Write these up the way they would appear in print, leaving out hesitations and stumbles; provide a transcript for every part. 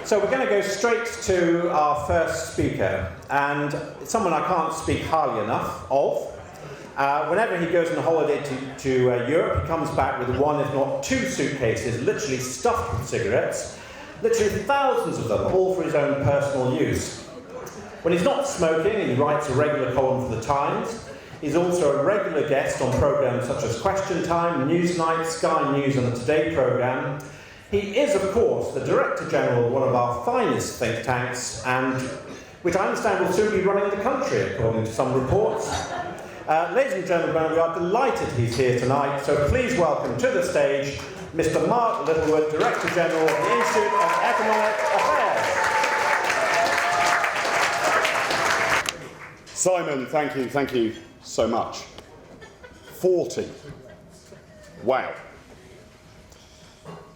So we're going to go straight to our first speaker, and someone I can't speak highly enough of. Whenever he goes on holiday to Europe, he comes back with one, if not two suitcases, literally stuffed with cigarettes, literally thousands of them, all for his own personal use. When he's not smoking, he writes a regular column for The Times. He's also a regular guest on programmes such as Question Time, Newsnight, Sky News and the Today programme. He is, of course, the Director General of one of our finest think tanks, and which I understand will soon be running the country, according to some reports. Ladies and gentlemen, we are delighted he's here tonight, so please welcome to the stage Mr. Mark Littlewood, Director General of the Institute of Economic Affairs. Simon, thank you so much. 40. Wow.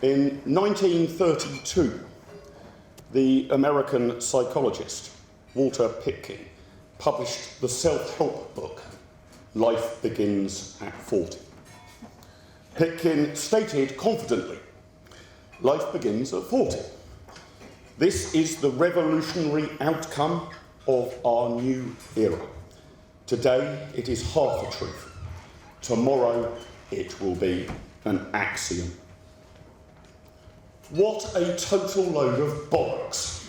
In 1932, the American psychologist Walter Pitkin published the self-help book, Life Begins at 40. Pitkin stated confidently, life begins at 40. This is the revolutionary outcome of our new era. Today it is half a truth. Tomorrow it will be an axiom. What a total load of bollocks.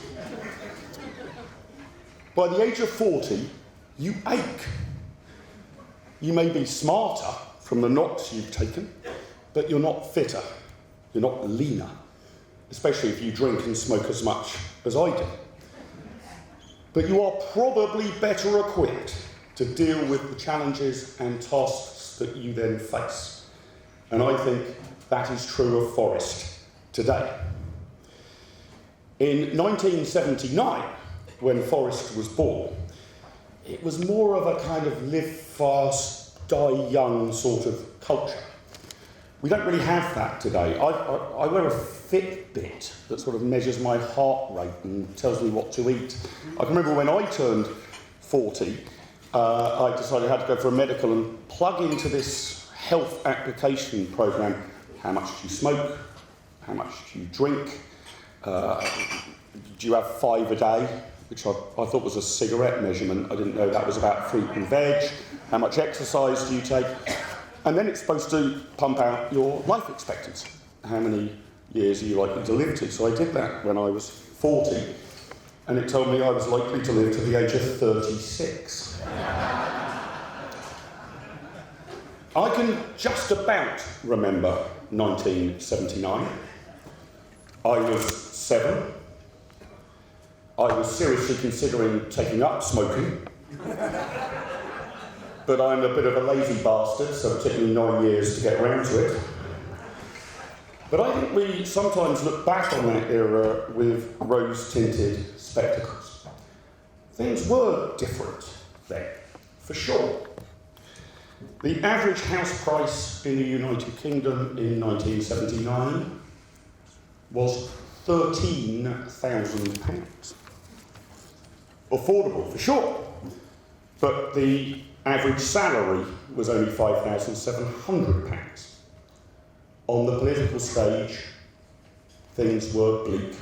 By the age of 40, you ache. You may be smarter from the knocks you've taken, but you're not fitter, you're not leaner, especially if you drink and smoke as much as I do. But you are probably better equipped to deal with the challenges and tasks that you then face. And I think that is true of Forrest today. In 1979, when Forrest was born, it was more of a kind of live fast, die young sort of culture. We don't really have that today. I wear a Fitbit that sort of measures my heart rate and tells me what to eat. I can remember when I turned 40, I decided I had to go for a medical and plug into this health application program. How much do you smoke? How much do you drink? Do you have 5 a day? Which I thought was a cigarette measurement. I didn't know that was about fruit and veg. How much exercise do you take? And then it's supposed to pump out your life expectancy. How many years are you likely to live to? So I did that when I was 40, and it told me I was likely to live to the age of 36. I can just about remember 1979. I was 7. I was seriously considering taking up smoking. But I'm a bit of a lazy bastard, so it took me 9 years to get around to it. But I think we sometimes look back on that era with rose-tinted spectacles. Things were different then, for sure. The average house price in the United Kingdom in 1979 was £13,000. Affordable, for sure, but the average salary was only £5,700. On the political stage, things were bleak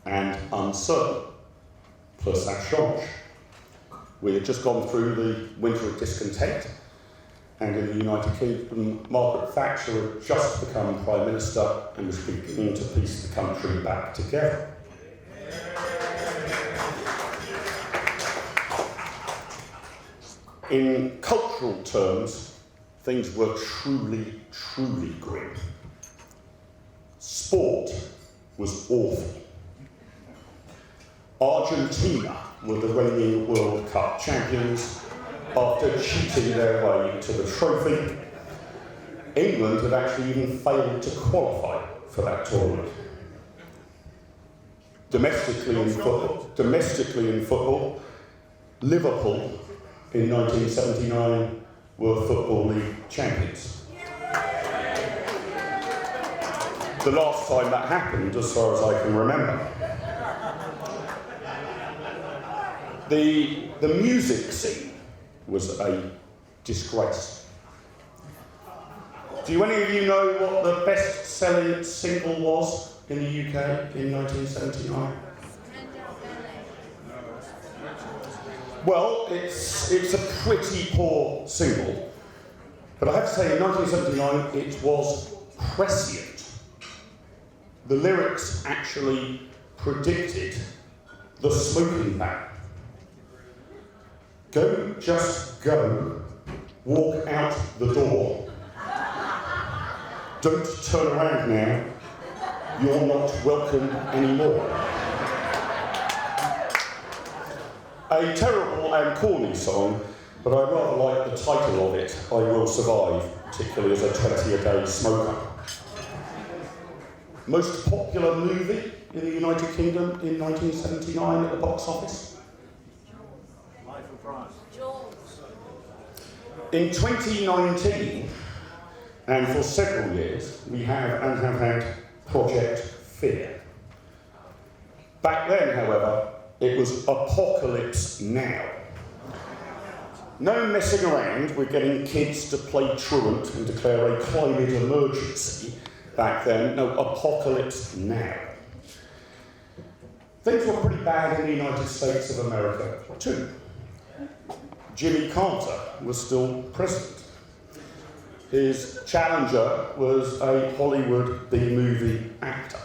and uncertain, plus that change. We had just gone through the winter of discontent, and in the United Kingdom, Margaret Thatcher had just become Prime Minister and was beginning to piece the country back together. In cultural terms, things were truly, truly grim. Sport was awful. Argentina were the reigning World Cup champions after cheating their way to the trophy. England had actually even failed to qualify for that tournament. Domestically in football, Liverpool in 1979 were Football League champions. The last time that happened, as far as I can remember. The music scene was a disgrace. Do any of you know what the best-selling single was in the UK in 1979? Well, it's a pretty poor single, but I have to say in 1979 it was prescient. The lyrics actually predicted the smoking ban. Go, just go, walk out the door. Don't turn around now, you're not welcome anymore. A terrible and corny song, but I rather like the title of it, I Will Survive, particularly as a 20-a-day smoker. Most popular movie in the United Kingdom in 1979 at the box office? Life of Brian. In 2019, and for several years, we have had Project Fear. Back then, however, it was Apocalypse Now. No messing around with getting kids to play truant and declare a climate emergency. Back then, no, Apocalypse Now. Things were pretty bad in the United States of America too. Jimmy Carter was still president. His challenger was a Hollywood B-movie actor.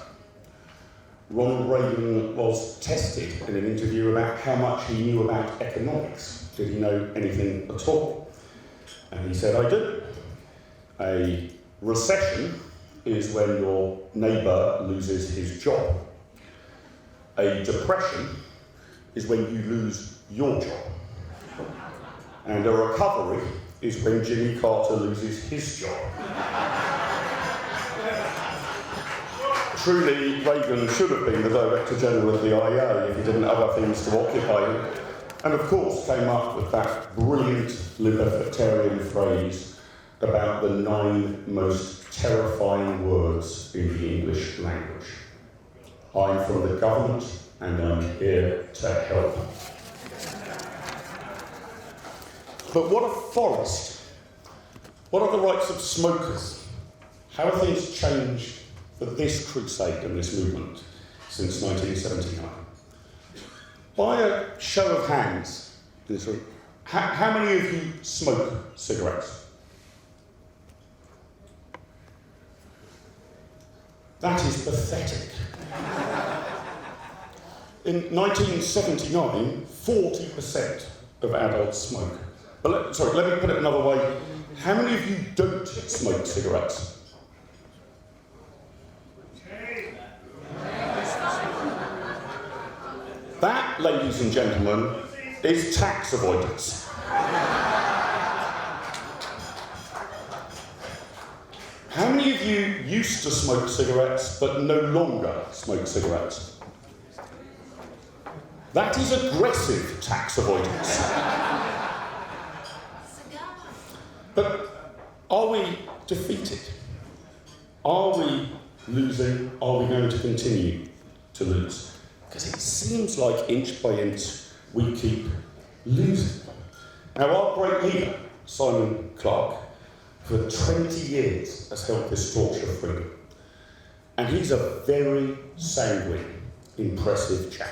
Ronald Reagan was tested in an interview about how much he knew about economics. Did he know anything at all? And he said, I do. A recession is when your neighbour loses his job. A depression is when you lose your job. And a recovery is when Jimmy Carter loses his job. Truly, Reagan should have been the Director General of the IEA if he didn't have other things to occupy him. And of course came up with that brilliant libertarian phrase about the 9 most terrifying words in the English language. I'm from the government and I'm here to help. But what of forest? What are the rights of smokers? How have things changed for this crusade and this movement since 1979? By a show of hands, in this room, how many of you smoke cigarettes? That is pathetic. In 1979, 40% of adults smoke. But let me put it another way. How many of you don't smoke cigarettes? That, ladies and gentlemen, is tax avoidance. How many of you used to smoke cigarettes but no longer smoke cigarettes? That is aggressive tax avoidance. But are we defeated? Are we losing? Are we going to continue to lose? Because it seems like inch by inch we keep losing. Now, our great leader, Simon Clarke, for 20 years has held this torch of freedom. And he's a very sanguine, impressive chap.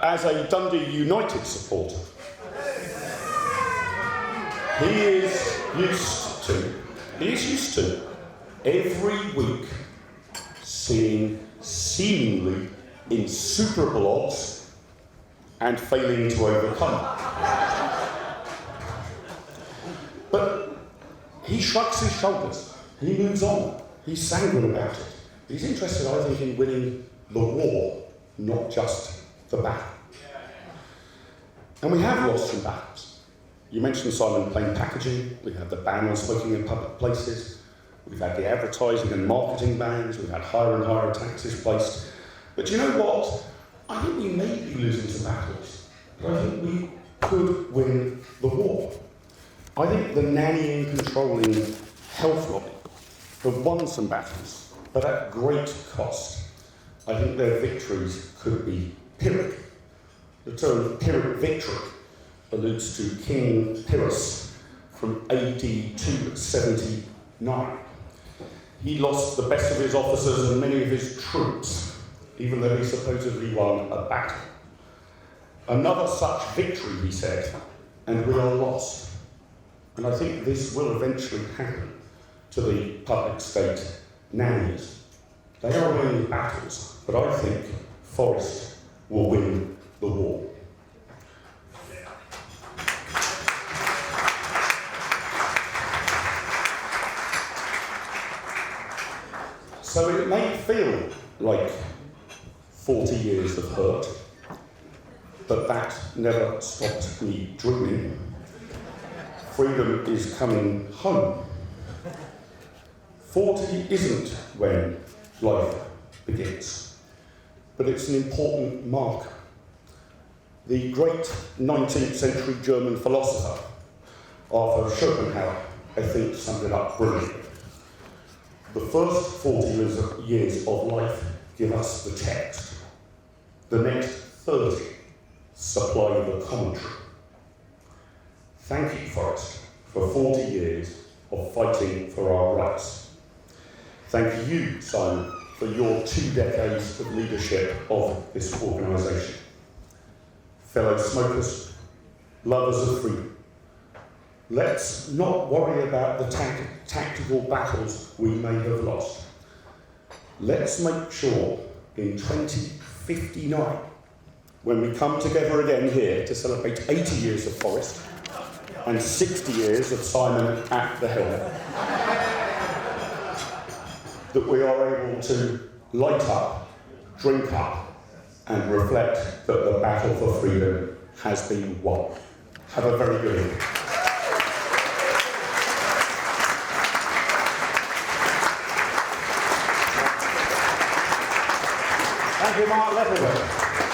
As a Dundee United supporter, he is used to every week seeing seemingly insuperable odds and failing to overcome them. But he shrugs his shoulders, he moves on, he's sanguine about it. He's interested, I think, in winning the war, not just the battle. And we have lost some battles. You mentioned, Simon, plain packaging. We have the ban on smoking in public places. We've had the advertising and marketing bans. We've had higher and higher taxes placed. But you know what? I think we may be losing some battles. But I think we could win the war. I think the nannying, controlling health lobby have won some battles, but at great cost. I think their victories could be Pyrrhic. The term Pyrrhic victory alludes to King Pyrrhus from AD 279. he lost the best of his officers and many of his troops, even though he supposedly won a battle. Another such victory, he said, and we are lost. And I think this will eventually happen to the public state nannies. They are winning battles, but I think Forest will win the war. So it may feel like 40 years of hurt, but that never stopped me dreaming. Freedom is coming home. 40 isn't when life begins, but it's an important marker. The great 19th century German philosopher, Arthur Schopenhauer, I think summed it up brilliantly. The first 40 years of life give us the text. The next 30 supply the commentary. Thank you, Forest, for 40 years of fighting for our rights. Thank you, Simon, for your 2 decades of leadership of this organisation. Fellow smokers, lovers of freedom, let's not worry about the tactical battles we may have lost. Let's make sure in 2059, when we come together again here to celebrate 80 years of Forest and 60 years of Simon at the helm, that we are able to light up, drink up, and reflect that the battle for freedom has been won. Have a very good evening. Thank you, Mark Littlewood.